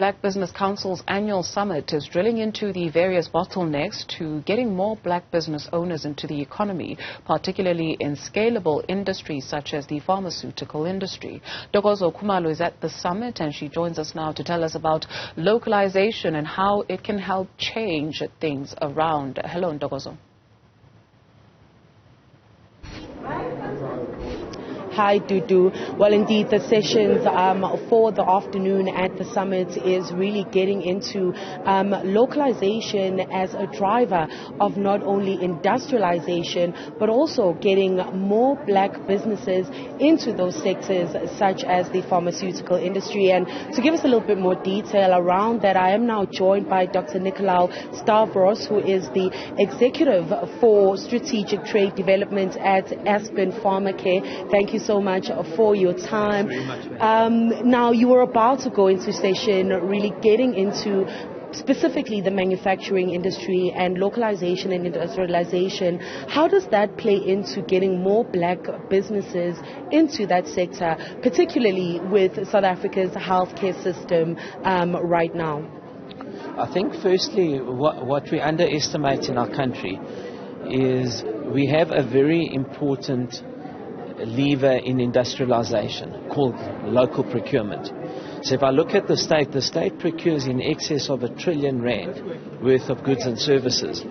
Black Business Council's annual summit is drilling into the various bottlenecks to getting more black business owners into the economy, particularly in scalable industries such as the pharmaceutical industry. Ntokozo Khumalo is at the summit and she joins us now to tell us about localization and how it can help change things around. Hello, Ntokozo. Hi, Dudu. Well, indeed, the sessions for the afternoon at the summit is really getting into localization as a driver of not only industrialization, but also getting more black businesses into those sectors, such as the pharmaceutical industry. And to give us a little bit more detail around that, I am now joined by Dr. Nicolaou Stavros, who is the Executive for Strategic Trade Development at Aspen Pharmacare. Thank you so much for your time. Now, you were about to go into session really getting into specifically the manufacturing industry and localization and industrialization. How does that play into getting more black businesses into that sector, particularly with South Africa's healthcare system right now? I think firstly what we underestimate in our country is we have a very important lever in industrialization called local procurement. So if I look at the state procures in excess of R1 trillion worth of goods and services.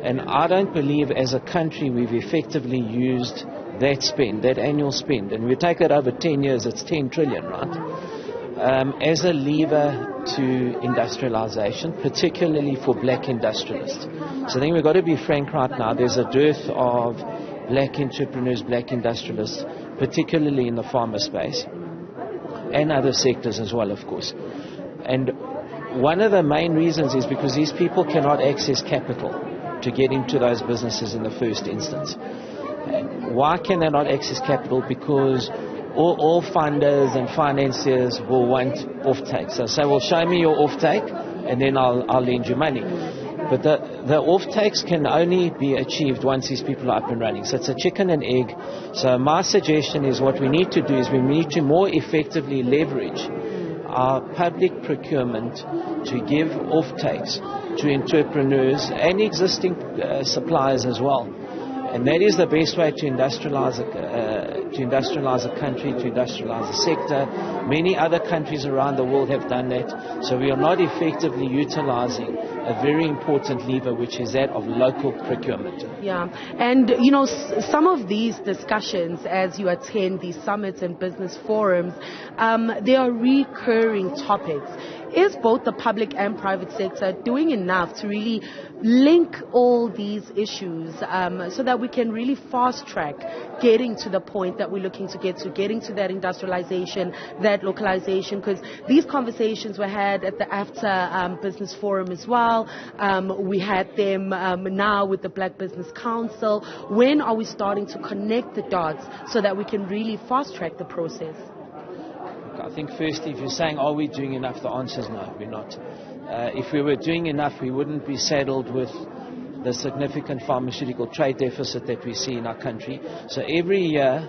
And I don't believe as a country we've effectively used that spend, that annual spend, and we take it over 10 years, it's 10 trillion, right? As a lever to industrialization, particularly for black industrialists. So I think we've got to be frank right now, there's a dearth of black entrepreneurs, black industrialists, particularly in the pharma space, and other sectors as well, of course. And one of the main reasons is because these people cannot access capital to get into those businesses in the first instance. Why can they not access capital? Because all funders and financiers will want off-take. So say, well, show me your off-take, and then I'll lend you money. But the off-takes can only be achieved once these people are up and running. So it's a chicken and egg. So my suggestion is what we need to do is we need to more effectively leverage our public procurement to give off-takes to entrepreneurs and existing suppliers as well. And that is the best way to industrialize a country, to industrialize a sector. Many other countries around the world have done that. So we are not effectively utilizing a very important lever, which is that of local procurement. Yeah, and you know, some of these discussions as you attend these summits and business forums, they are recurring topics. Is both the public and private sector doing enough to really link all these issues so that we can really fast track getting to the point that we're looking to get to, getting to that industrialization, that localization? Because these conversations were had at the AFTA Business Forum as well. We had them now with the Black Business Council. When are we starting to connect the dots so that we can really fast track the process? I think firstly, if you're saying, are we doing enough, the answer is no, we're not. If we were doing enough, we wouldn't be saddled with the significant pharmaceutical trade deficit that we see in our country. So every year,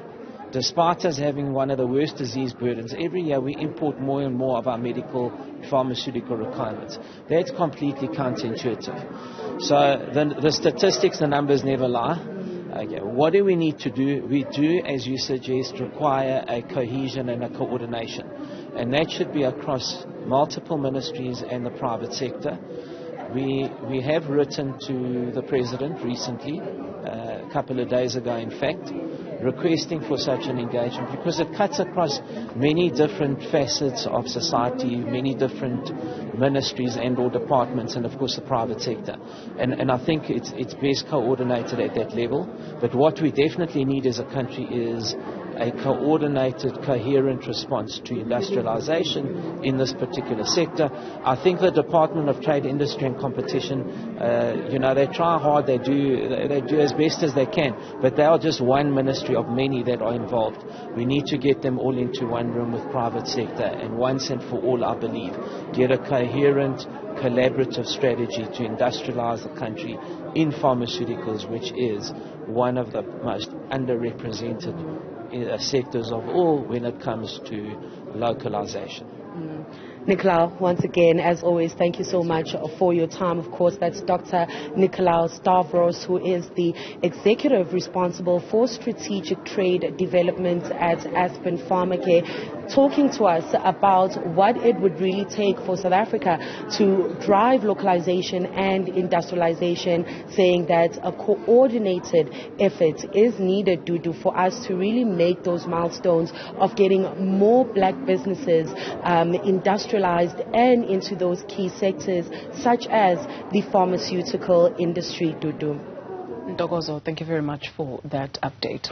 despite us having one of the worst disease burdens, every year we import more and more of our medical pharmaceutical requirements. That's completely counterintuitive. So the statistics, the numbers never lie. Okay, what do we need to do? We do, as you suggest, require a cohesion and a coordination. And that should be across multiple ministries and the private sector. We have written to the President recently, a couple of days ago in fact, requesting for such an engagement because it cuts across many different facets of society, many different ministries and or departments, and of course the private sector. And I think it's best coordinated at that level. But what we definitely need as a country is a coordinated, coherent response to industrialization in this particular sector. I think the Department of Trade, Industry and Competition, they try hard, they do as best as they can, but they are just one ministry of many that are involved. We need to get them all into one room with private sector, and once and for all, I believe, get a coherent, collaborative strategy to industrialize the country in pharmaceuticals, which is one of the most underrepresented sectors of all when it comes to localization. Nicolau, once again, as always, thank you so much for your time. Of course, that's Dr. Nicolau Stavros, who is the executive responsible for strategic trade development at Aspen Pharmacare, talking to us about what it would really take for South Africa to drive localization and industrialization, saying that a coordinated effort is needed, Dudu, for us to really make those milestones of getting more black businesses industrialized and into those key sectors such as the pharmaceutical industry, Dudu. Ntokozo, thank you very much for that update.